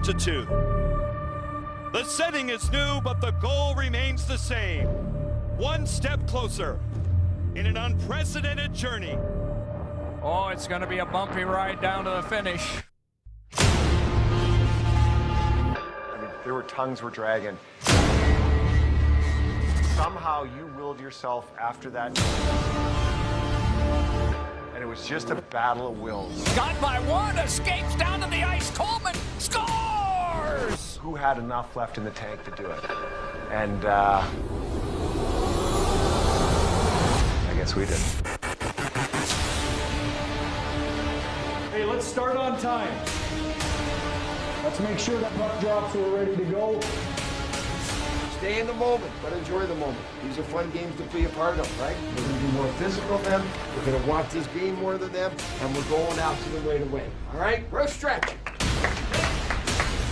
2. The setting is new, but the goal remains the same. One step closer in an unprecedented journey. Oh, it's going to be a bumpy ride down to the finish. I mean, there were tongues were dragging. Somehow you willed yourself after that. And it was just a battle of wills. Got by one, escapes down to the ice. Coleman scores! Who had enough left in the tank to do it? And I guess we did. Hey, let's start on time. Let's make sure that puck drops are ready to go. Stay in the moment, but enjoy the moment. These are fun games to be a part of, right? We're going to be more physical than them. We're going to want this game more than them, and we're going after them right away. All right? We're stretching.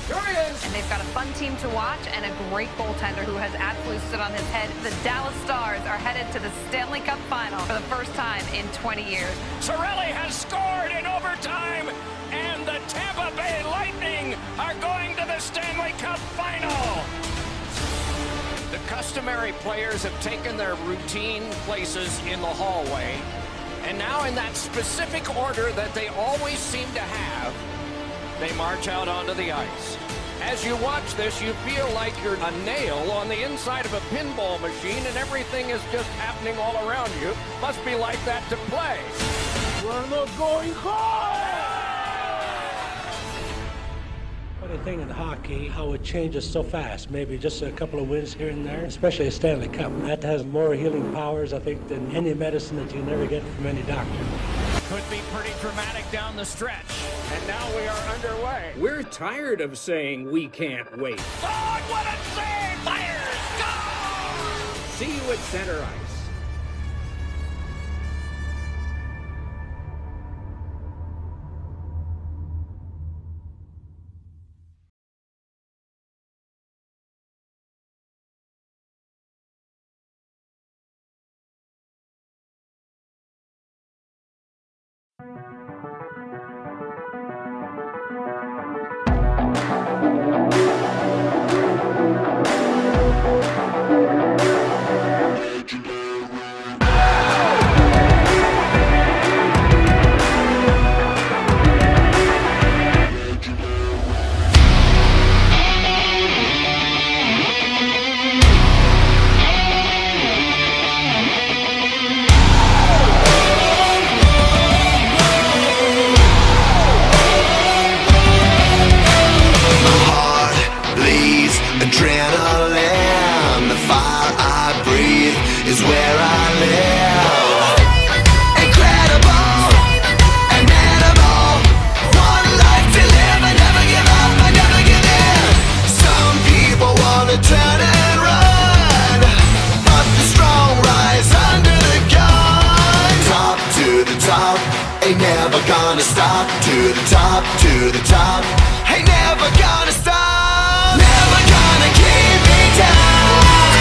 Here he is. And they've got a fun team to watch and a great goaltender who has absolutely stood on his head. The Dallas Stars are headed to the Stanley Cup final for the first time in 20 years. Cirelli has scored in overtime, and the Tampa Bay Lightning are going to the Stanley Cup final. The customary players have taken their routine places in the hallway, and now in that specific order that they always seem to have, they march out onto the ice. As you watch this, you feel like you're a nail on the inside of a pinball machine and everything is just happening all around you. Must be like that to play. We're not going home! Funny thing in hockey, how it changes so fast. Maybe just a couple of wins here and there, especially a Stanley Cup. That has more healing powers, I think, than any medicine that you never get from any doctor. Could be pretty dramatic down the stretch. And now we are underway. We're tired of saying we can't wait. Oh, what a save! Fires! Go! See you at center ice. Adrenaline, the fire I breathe is where I live. Incredible, inimitable. One life to live, I never give up, I never give in. Some people wanna turn and run, but the strong rise under the gun. Top to the top, ain't never gonna stop. To the top, ain't never gonna stop. Never gonna keep me down.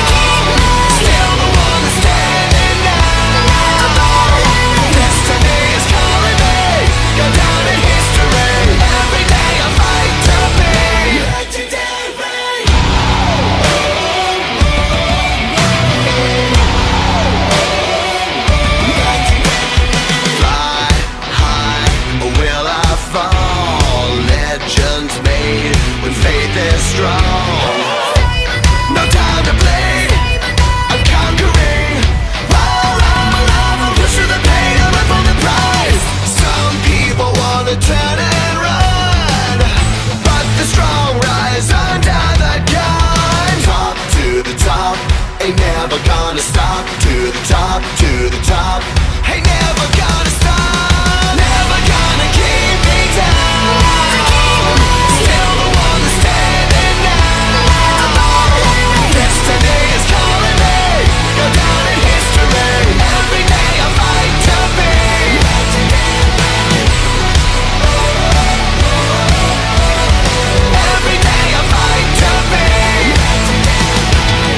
Still the one that's standing now. Destiny is calling me. Go down in history. Every day I fight to be legendary. Fly high, or will I fall? Legends made when faith is strong. No time to bleed, I'm conquering. Roll on my love, I'll push through the pain, I'm up for the prize. Some people wanna turn and run, but the strong rise under the gun. Top to the top, ain't never gonna stop. To the top, ain't never gonna stop. Never gonna keep me down. Still the one that's standing now. Destiny is calling me. Go down in history. Every day I fight to be legendary. Every day I fight to be legendary.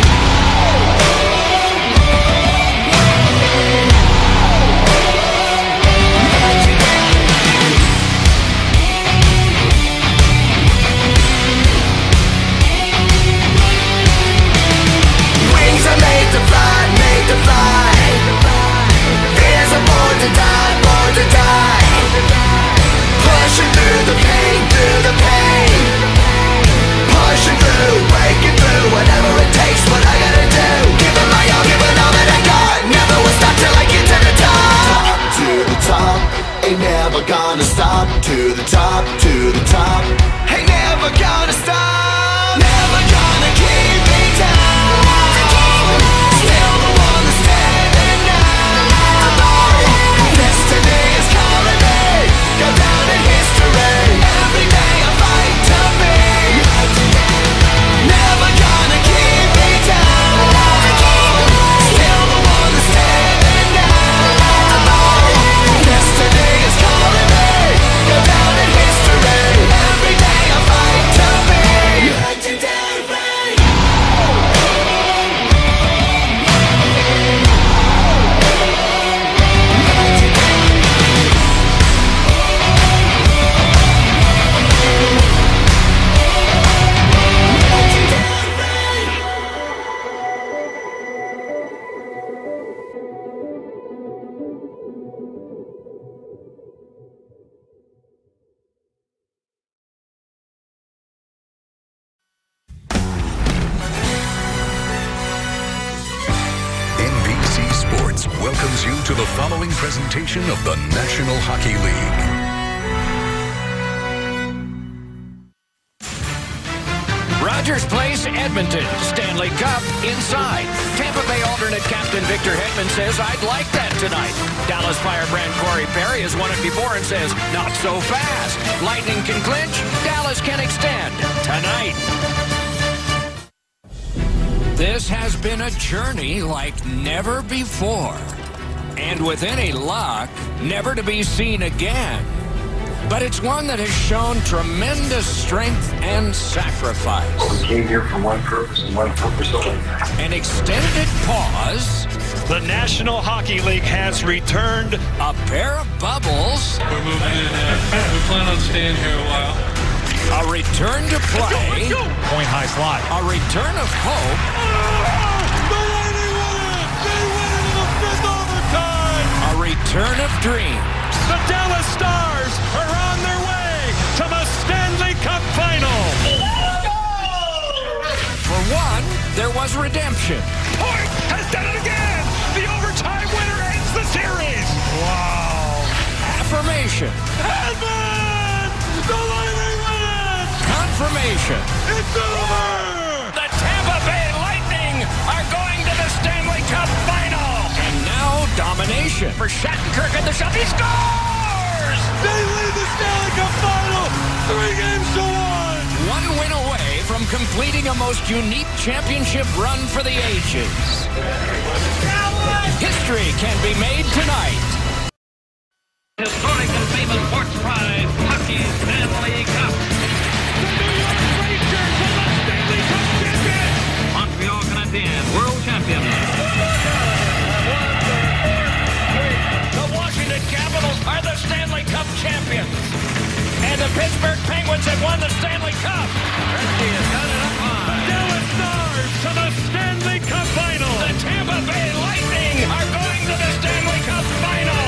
you to the following presentation of the National Hockey League. Rogers Place, Edmonton. Stanley Cup inside. Tampa Bay alternate captain Victor Hedman says, I'd like that tonight. Dallas Firebrand Corey Perry has won it before and says, not so fast. Lightning can clinch. Dallas can extend tonight. This has been a journey like never before. And with any luck, never to be seen again. But it's one that has shown tremendous strength and sacrifice. We came here for one purpose and one purpose only. An extended pause. The National Hockey League has returned. A pair of bubbles. We're moving in there. We plan on staying here a while. A return to play. Let's go. Point high slot. A return of hope. The Lightning win it! They win it in the fifth overtime! A return of dreams. The Dallas Stars are on their way to the Stanley Cup Final. For one, there was redemption. Point has done it again. The overtime winner ends the series. Wow. Affirmation. Hedman! The Lightning win it! Confirmation. It's over! The Tampa Bay Lightning are going to the Stanley Cup Final. And now domination for Shattenkirk at the shot. He scores! They lead the Stanley Cup Final 3-1. One win away from completing a most unique championship run for the ages. History can be made tonight. Historic and famous sports prize, Hockey Stanley Cup. The New York Rangers are the Stanley Cup champions. Montreal Canadiens, world champions. The Washington Capitals are the Stanley Cup champions. And the Pittsburgh Penguins have won the Stanley Cup. Gretzky has got it up high. Dallas Stars to the Stanley Cup Final. The Tampa Bay Lightning are going to the Stanley Cup Final.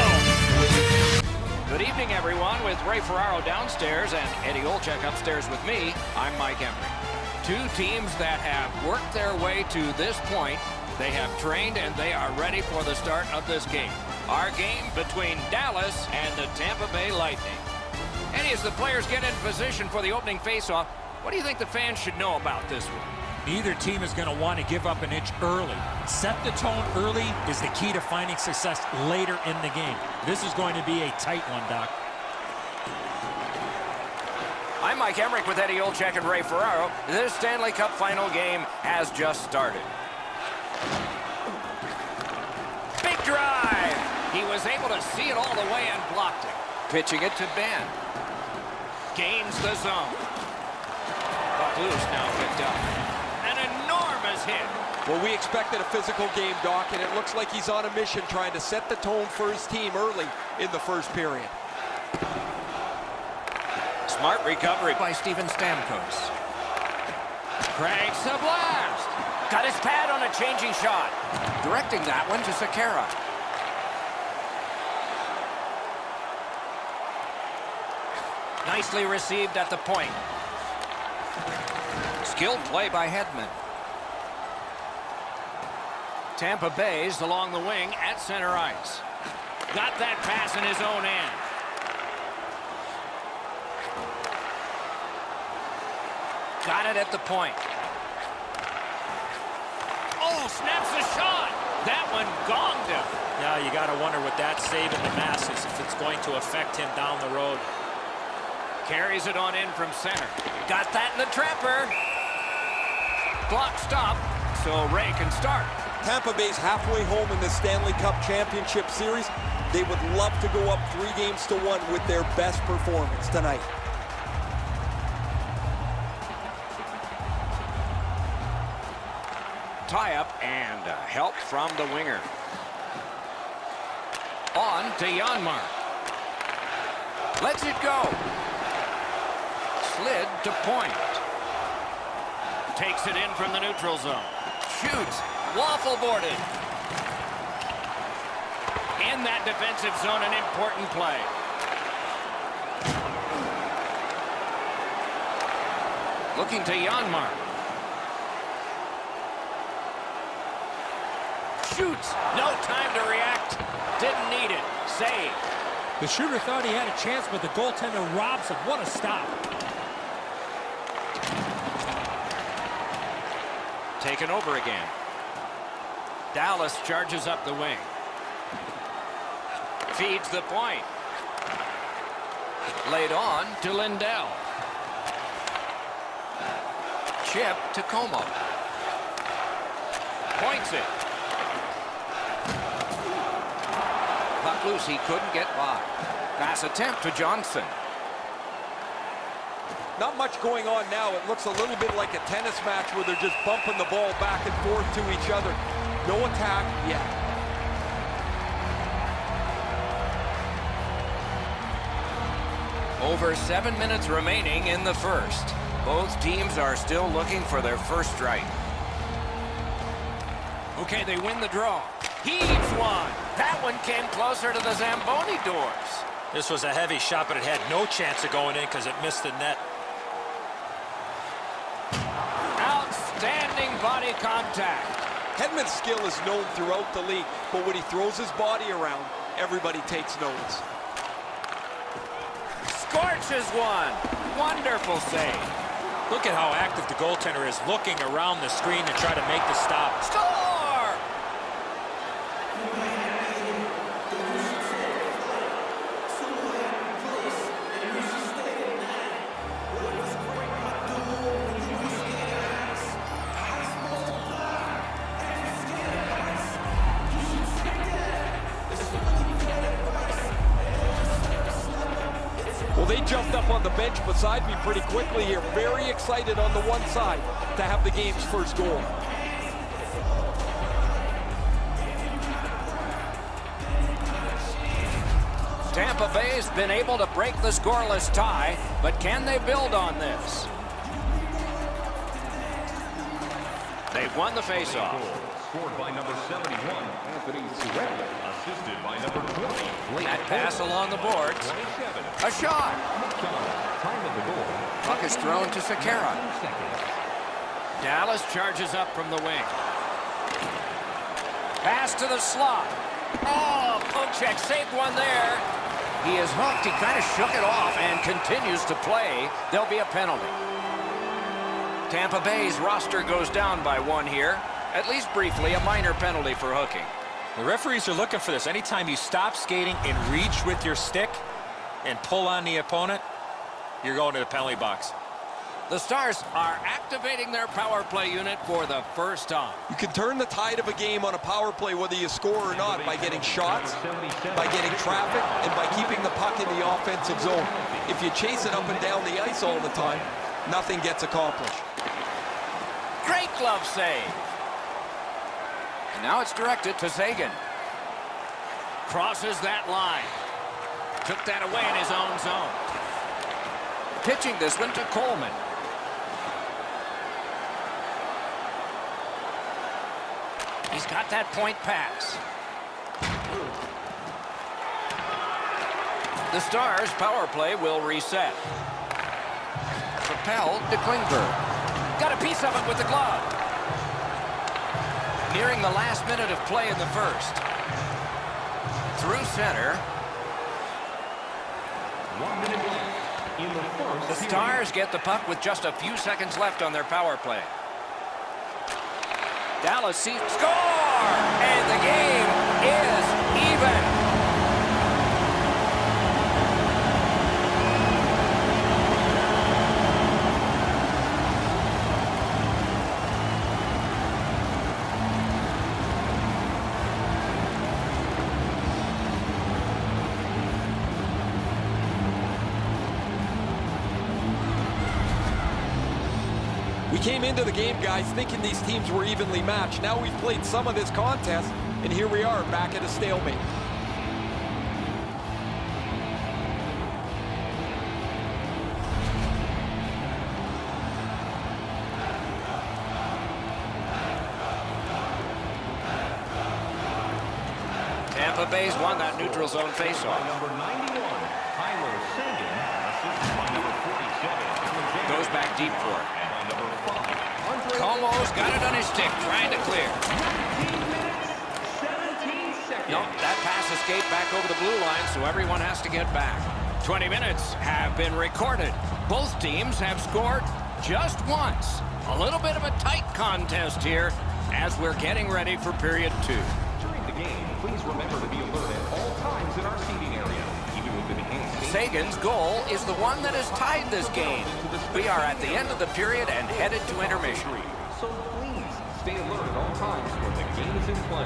Good evening, everyone, with Ray Ferraro downstairs and Eddie Olczyk upstairs with me. I'm Mike Emmerich. Two teams that have worked their way to this point. They have trained and they are ready for the start of this game. Our game between Dallas and the Tampa Bay Lightning. Eddie, as the players get in position for the opening faceoff, what do you think the fans should know about this one? Neither team is going to want to give up an inch early. Set the tone early is the key to finding success later in the game. This is going to be a tight one, Doc. I'm Mike Emmerich with Eddie Olczyk and Ray Ferraro. This Stanley Cup final game has just started. Big drive! He was able to see it all the way and blocked it. Pitching it to Ben. Gains the zone. Puck loose now picked up. An enormous hit. Well, we expected a physical game, Doc, and it looks like he's on a mission trying to set the tone for his team early in the first period. Smart recovery by Steven Stamkos. Cranks a blast. Got his pad on a changing shot. Directing that one to Sekera. Nicely received at the point. Skilled play by Hedman. Tampa Bay's along the wing at center ice. Got that pass in his own end. Got it at the point. Oh, snaps the shot. That one gonged him. Now you got to wonder with that save in the masses if it's going to affect him down the road. Carries it on in from center. Got that in the trapper. Clock stop, so Ray can start. Tampa Bay's halfway home in the Stanley Cup Championship Series. They would love to go up 3-1 with their best performance tonight. Tie-up and help from the winger. On to Janmark. Lets it go. Slid to point. Takes it in from the neutral zone. Shoots. Waffle boarded. In that defensive zone, an important play. Looking to Janmark. Shoots. No time to react. didn't need it. Save. The shooter thought he had a chance, but the goaltender robs him. What a stop. Taken over again. Dallas charges up the wing. Feeds the point. Laid on to Lindell. Chip to Como. Points it. Puck loose, he couldn't get by. Pass attempt to Johnson. Not much going on now. It looks a little bit like a tennis match where they're just bumping the ball back and forth to each other. No attack yet. Over 7 minutes remaining in the first. Both teams are still looking for their first strike. Okay, they win the draw. Heaves one. That one came closer to the Zamboni doors. This was a heavy shot, but it had no chance of going in because it missed the net. Outstanding body contact. Hedman's skill is known throughout the league, but when he throws his body around, everybody takes notice. Scorches one. Wonderful save. Look at how active the goaltender is, looking around the screen to try to make the stop. Score! Well, they jumped up on the bench beside me pretty quickly here. Very excited on the one side to have the game's first goal. Tampa Bay's been able to break the scoreless tie, but can they build on this? They've won the faceoff. Scored by number 71, Anthony Surrender, assisted by number 20. That pass along the boards. A shot. Time of the goal. Puck is thrown to Sekera. Dallas charges up from the wing. Pass to the slot. Oh, poke check saved one there. He is hooked. He kind of shook it off and continues to play. There'll be a penalty. Tampa Bay's roster goes down by one here. At least briefly, a minor penalty for hooking. The referees are looking for this. Anytime you stop skating and reach with your stick and pull on the opponent, you're going to the penalty box. The Stars are activating their power play unit for the first time. You can turn the tide of a game on a power play whether you score or not by getting shots, by getting traffic, and by keeping the puck in the offensive zone. If you chase it up and down the ice all the time, nothing gets accomplished. Great glove save. And now it's directed to Sagan. Crosses that line. Took that away in his own zone. Pitching this one to Coleman. He's got that point pass. The Stars' power play will reset. Propelled to Klingberg. Got a piece of it with the glove. Nearing the last minute of play in the first. Through center. 1 minute left in the first. The Stars get the puck with just a few seconds left on their power play. Dallas sees score! And the game is even. We came into the game, guys, thinking these teams were evenly matched. Now we've played some of this contest, and here we are back at a stalemate. Tampa Bay's won that neutral zone faceoff. Number 91, Tyler Sagan, assisted by number 47. Goes back deep for it. Como's got it on his stick, trying to clear. 19 minutes, 17 seconds. No, that pass escaped back over the blue line, so everyone has to get back. 20 minutes have been recorded. Both teams have scored just once. A little bit of a tight contest here as we're getting ready for period 2. During the game, please remember to be alert at all times in our seating area. Even with the enhanced Sagan's goal is the one that has tied this game. We are at the end of the period and headed to intermission. So please stay alert at all times when the game is in play.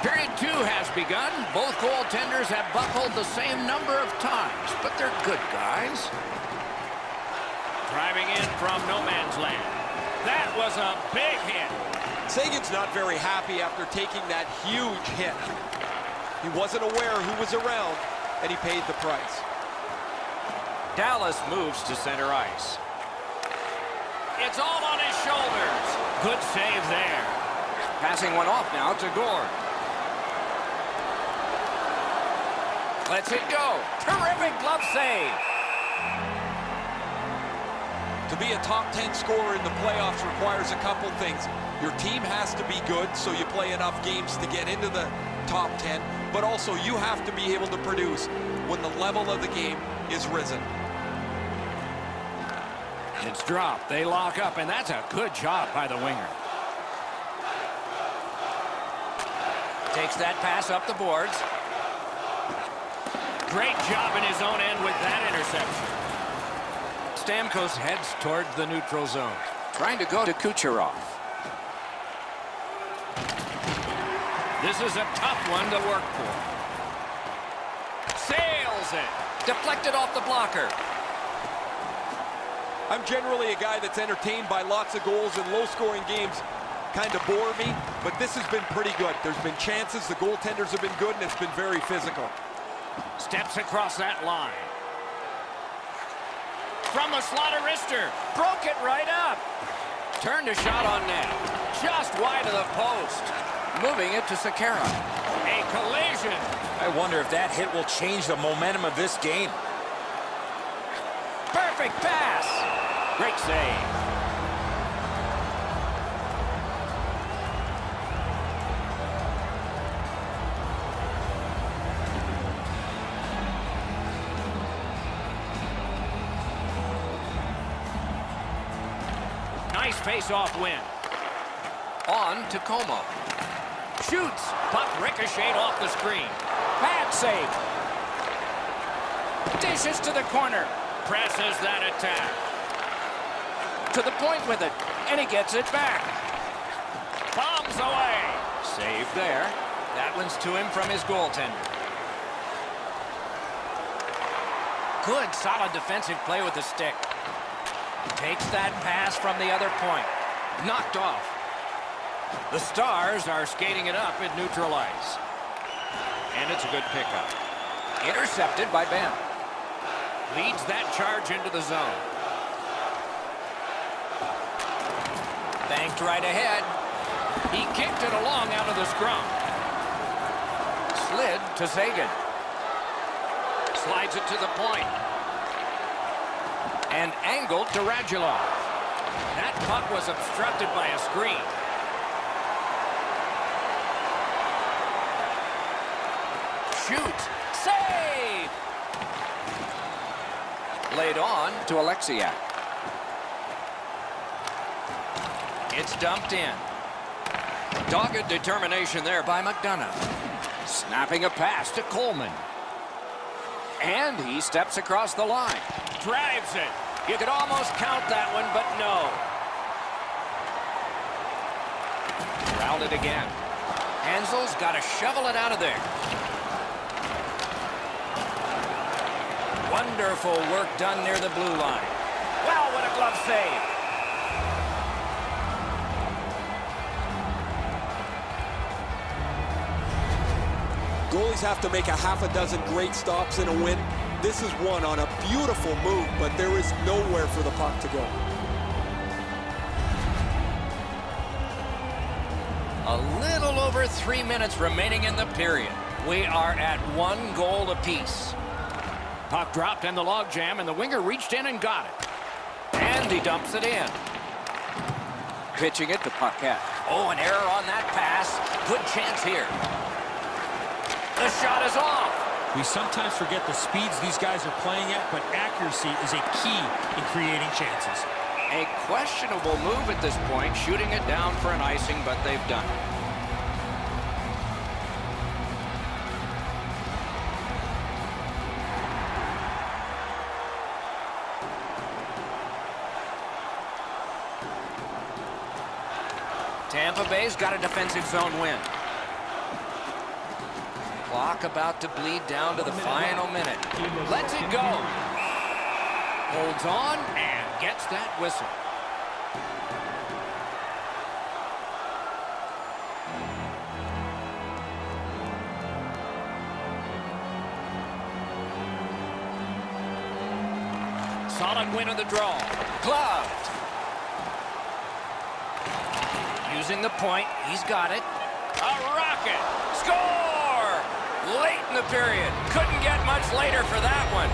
Period 2 has begun. Both goaltenders have buckled the same number of times, but they're good guys. Driving in from no man's land. That was a big hit. Sagan's not very happy after taking that huge hit. He wasn't aware who was around, and he paid the price. Dallas moves to center ice. It's all on his shoulders. Good save there. Passing one off now to Gord. Lets it go. Terrific glove save. To be a top 10 scorer in the playoffs requires a couple things. Your team has to be good, so you play enough games to get into the top 10, but also you have to be able to produce when the level of the game is risen. It's dropped. They lock up, and that's a good job by the winger. Takes that pass up the boards. Great job in his own end with that interception. Stamkos heads toward the neutral zone. Trying to go to Kucherov. This is a tough one to work for. Sails it. Deflected off the blocker. I'm generally a guy that's entertained by lots of goals, and low-scoring games kind of bore me, but this has been pretty good. There's been chances, the goaltenders have been good, and it's been very physical. Steps across that line. From the slot of wrister. Broke it right up. Turned a shot on net. Just wide of the post. Moving it to Sekera. A collision. I wonder if that hit will change the momentum of this game. Perfect pass. Great save. Nice face-off win. On to Como. Shoots. Puck ricocheted off the screen. Bad save. Dishes to the corner. Presses that attack. To the point with it. And he gets it back. Bombs away. Save there. That one's to him from his goaltender. Good, solid defensive play with the stick. Takes that pass from the other point. Knocked off. The Stars are skating it up at neutral ice. And it's a good pickup. Intercepted by Ben. Leads that charge into the zone. Banked right ahead. He kicked it along out of the scrum. Slid to Sagan. Slides it to the point. And angled to Radulov. That puck was obstructed by a screen. Shoots. Save! Laid on to Alexiak. It's dumped in. Dogged determination there by McDonough. Snapping a pass to Coleman. And he steps across the line. Drives it. You could almost count that one, but no. Routed again. Hansel's got to shovel it out of there. Wonderful work done near the blue line. Wow, what a glove save. Goalies have to make a half a dozen great stops in a win. This is one on a beautiful move, but there is nowhere for the puck to go. A little over 3 minutes remaining in the period. We are at 1 goal apiece. Puck dropped in the logjam, and the winger reached in and got it. And he dumps it in. Pitching it to Paquette. Oh, an error on that pass. Good chance here. The shot is off. We sometimes forget the speeds these guys are playing at, but accuracy is a key in creating chances. A questionable move at this point, shooting it down for an icing, but they've done it. Tampa Bay's got a defensive zone win. Clock about to bleed down to the final minute. Lets it go. Holds on and gets that whistle. Solid win of the draw. Gloved. Using the point. He's got it. A rocket. Score! Late in the period. Couldn't get much later for that one.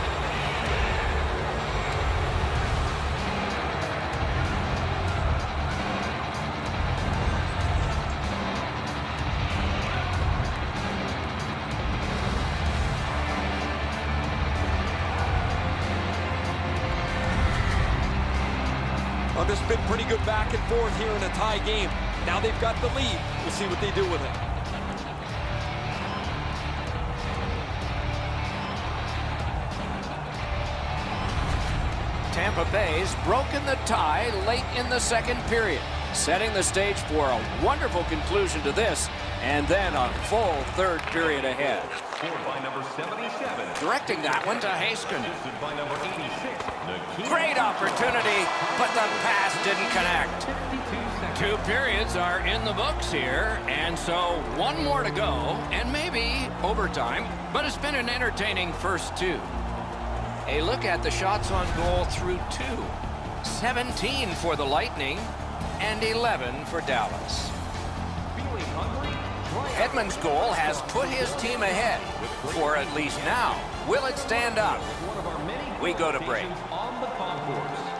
Well, there's been pretty good back and forth here in a tie game. Now they've got the lead. We'll see what they do with it. Tampa Bay's broken the tie late in the second period, setting the stage for a wonderful conclusion to this, and then a full third period ahead. Scored by number 77. Directing that one to Haskin. Assisted by number 86. Great opportunity, but the pass didn't connect. 2 periods are in the books here, and so 1 more to go, and maybe overtime, but it's been an entertaining first 2. A look at the shots on goal through 2. 17 for the Lightning and 11 for Dallas. Edmund's goal has put his team ahead for at least now. Will it stand up? We go to break. On the concourse.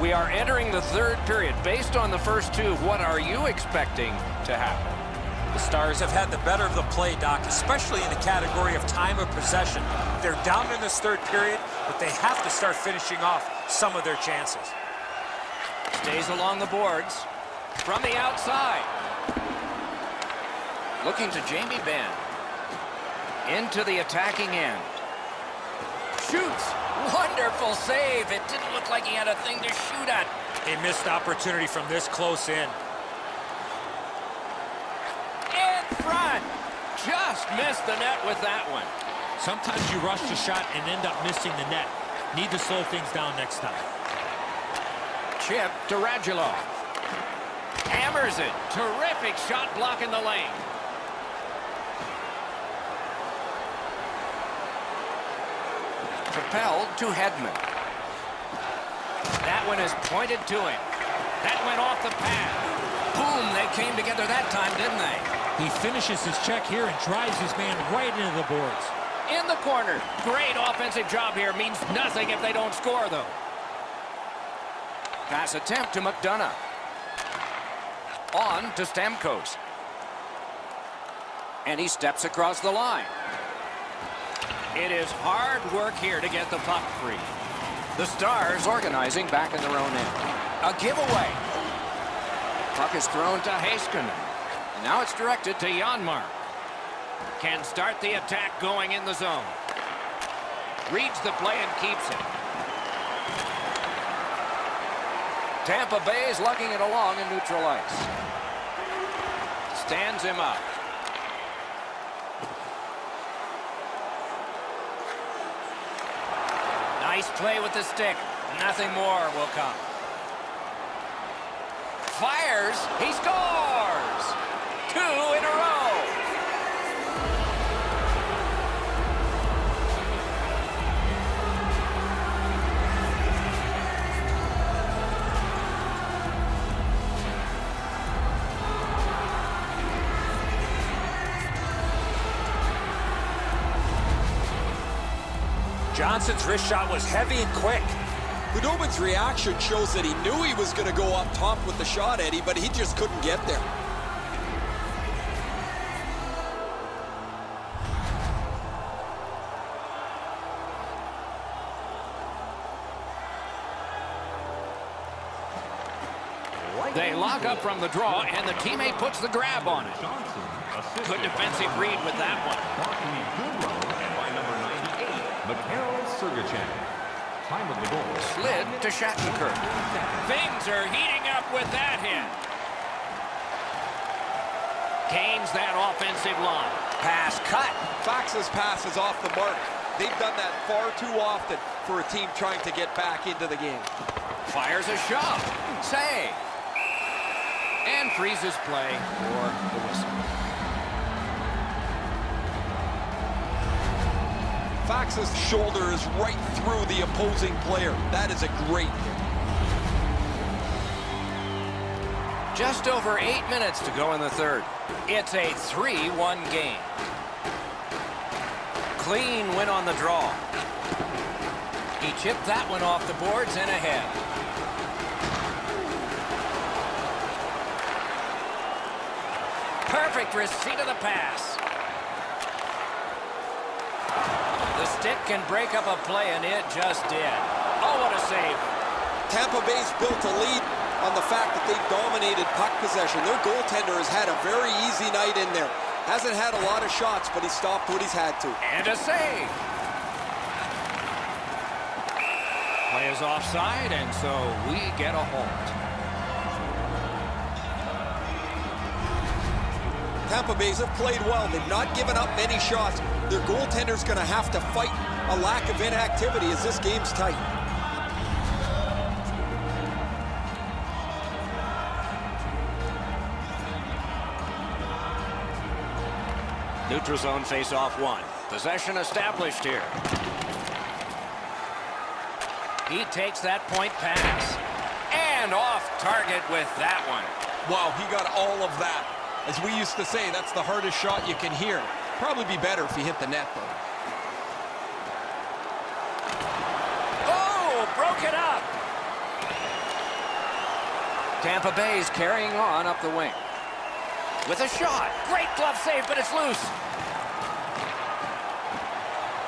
We are entering the third period. Based on the first 2, what are you expecting to happen? The Stars have had the better of the play, Doc, especially in the category of time of possession. They're down in this third period, but they have to start finishing off some of their chances. Stays along the boards. From the outside. Looking to Jamie Benn. Into the attacking end. Shoots. Wonderful save. It didn't look like he had a thing to shoot at. A missed opportunity from this close in. In front. Just missed the net with that one. Sometimes you rush the shot and end up missing the net. Need to slow things down next time. Chip to Radulov. Hammers it. Terrific shot block in the lane. Propelled to Hedman. That one is pointed to him. That went off the pad. Boom, they came together that time, didn't they? He finishes his check here and drives his man right into the boards. In the corner. Great offensive job here. Means nothing if they don't score, though. Pass attempt to McDonough. On to Stamkos. And he steps across the line. It is hard work here to get the puck free. The Stars organizing back in their own end. A giveaway. Puck is thrown to Heiskanen. And now it's directed to Janmark. Can start the attack going in the zone. Reads the play and keeps it. Tampa Bay is lugging it along in neutral ice. Stands him up. Nice play with the stick. Nothing more will come. Fires. He scores! 2 in a row. Johnson's wrist shot was heavy and quick. Khudobin's reaction shows that he knew he was going to go up top with the shot, Eddie, but he just couldn't get there. They lock up from the draw, and the teammate puts the grab on it. Good defensive read with that one. Time of the goal. Slid to Shattenkirk. Things are heating up with that hit. Gains that offensive line. Pass cut. Fax's pass is off the mark. They've done that far too often for a team trying to get back into the game. Fires a shot. Save. And freezes play for the whistle. Fax's shoulder is right through the opposing player. That is a great hit. Just over 8 minutes to go in the third. It's a 3-1 game. Clean win on the draw. He chipped that one off the boards and ahead. Perfect receipt of the pass. The stick can break up a play, and it just did. Oh, what a save. Tampa Bay's built a lead on the fact that they've dominated puck possession. Their goaltender has had a very easy night in there. Hasn't had a lot of shots, but he stopped what he's had to. And a save. Play is offside, and so we get a halt. Tampa Bay's have played well. They've not given up many shots. Their goaltender's going to have to fight a lack of inactivity as this game's tight. Neutral zone face-off 1. Possession established here. He takes that point pass. And off target with that one. Wow, he got all of that. As we used to say, that's the hardest shot you can hear. Probably be better if he hit the net, though. Oh, broke it up. Tampa Bay's carrying on up the wing. With a shot. Great glove save, but it's loose.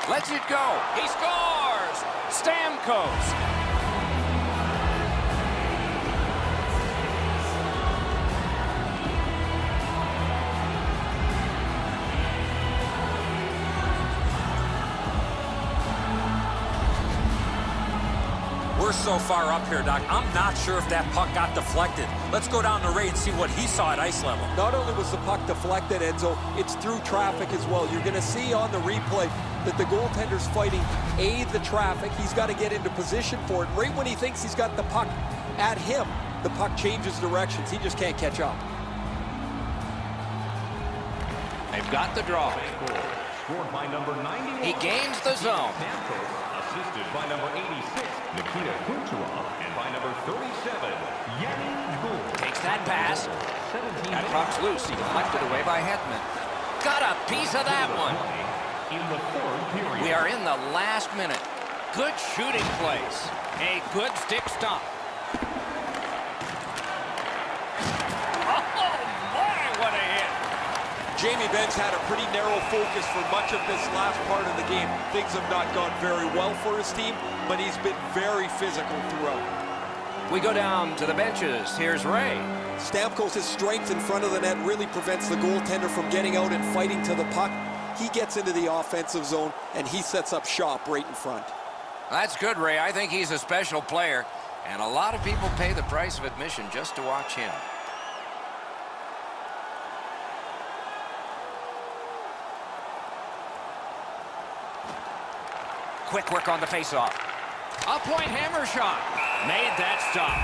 Lets it go. He scores. Stamkos. We're so far up here, Doc. I'm not sure if that puck got deflected. Let's go down to Ray and see what he saw at ice level. Not only was the puck deflected, Enzo, it's through traffic as well. You're going to see on the replay that the goaltender's fighting the traffic. He's got to get into position for it. Right when he thinks he's got the puck at him, the puck changes directions. He just can't catch up. They've got the draw. Scored by number 91. He gains the zone. Assisted by number 86, Nikita Kucherov, and by number 37, Yanni Gould. Takes that pass. That puck's loose. He deflected away by Hetman. Got a piece of that one. In the third period. We are in the last minute. Good shooting place. A good stick stop. Oh, my, what a hit. Jamie Benn's had a pretty narrow focus for much of this last part of the game. Things have not gone very well for his team, but he's been very physical throughout. We go down to the benches. Here's Ray. Stamkos' strength in front of the net really prevents the goaltender from getting out and fighting to the puck. He gets into the offensive zone, and he sets up shop right in front. That's good, Ray. I think he's a special player, and a lot of people pay the price of admission just to watch him. Quick work on the faceoff. A point hammer shot. Made that stop.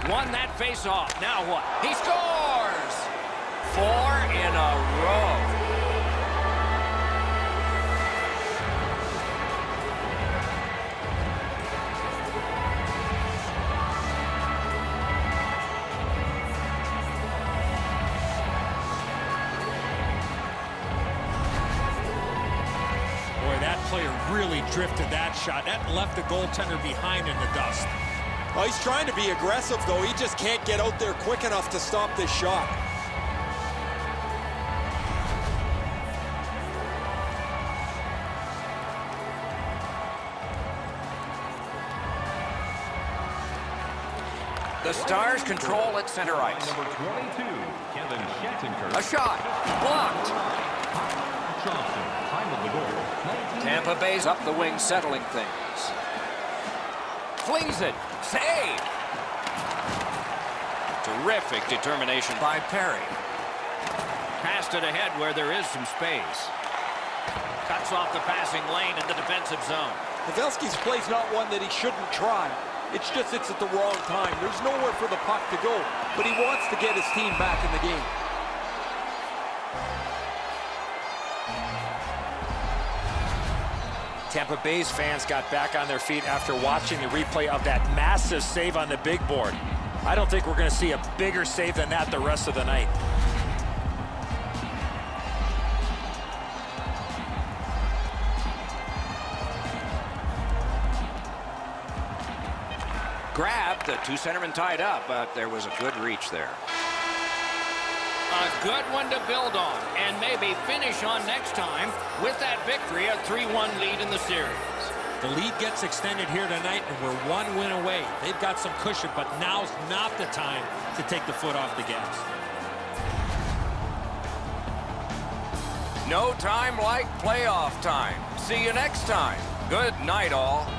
Won that faceoff. Now what? He scores! 4 in a row. Boy, that player really drifted that shot. That left the goaltender behind in the dust. Oh, he's trying to be aggressive, though. He just can't get out there quick enough to stop this shot. The Stars control at center ice. Number 22, Kevin Shattenkirk. A shot. Blocked. Johnson, time of the goal. Tampa Bay's up the wing, settling things. Flings it. Save. Terrific determination by Perry. Passed it ahead where there is some space. Cuts off the passing lane in the defensive zone. Pavelski's play's not one that he shouldn't try. It's just it's at the wrong time. There's nowhere for the puck to go, but he wants to get his team back in the game. Tampa Bay's fans got back on their feet after watching the replay of that massive save on the big board. I don't think we're going to see a bigger save than that the rest of the night. Grabbed, the two centermen tied up, but there was a good reach there. A good one to build on, and maybe finish on next time with that victory, a 3-1 lead in the series. The lead gets extended here tonight, and we're 1 win away. They've got some cushion, but now's not the time to take the foot off the gas. No time like playoff time. See you next time. Good night, all.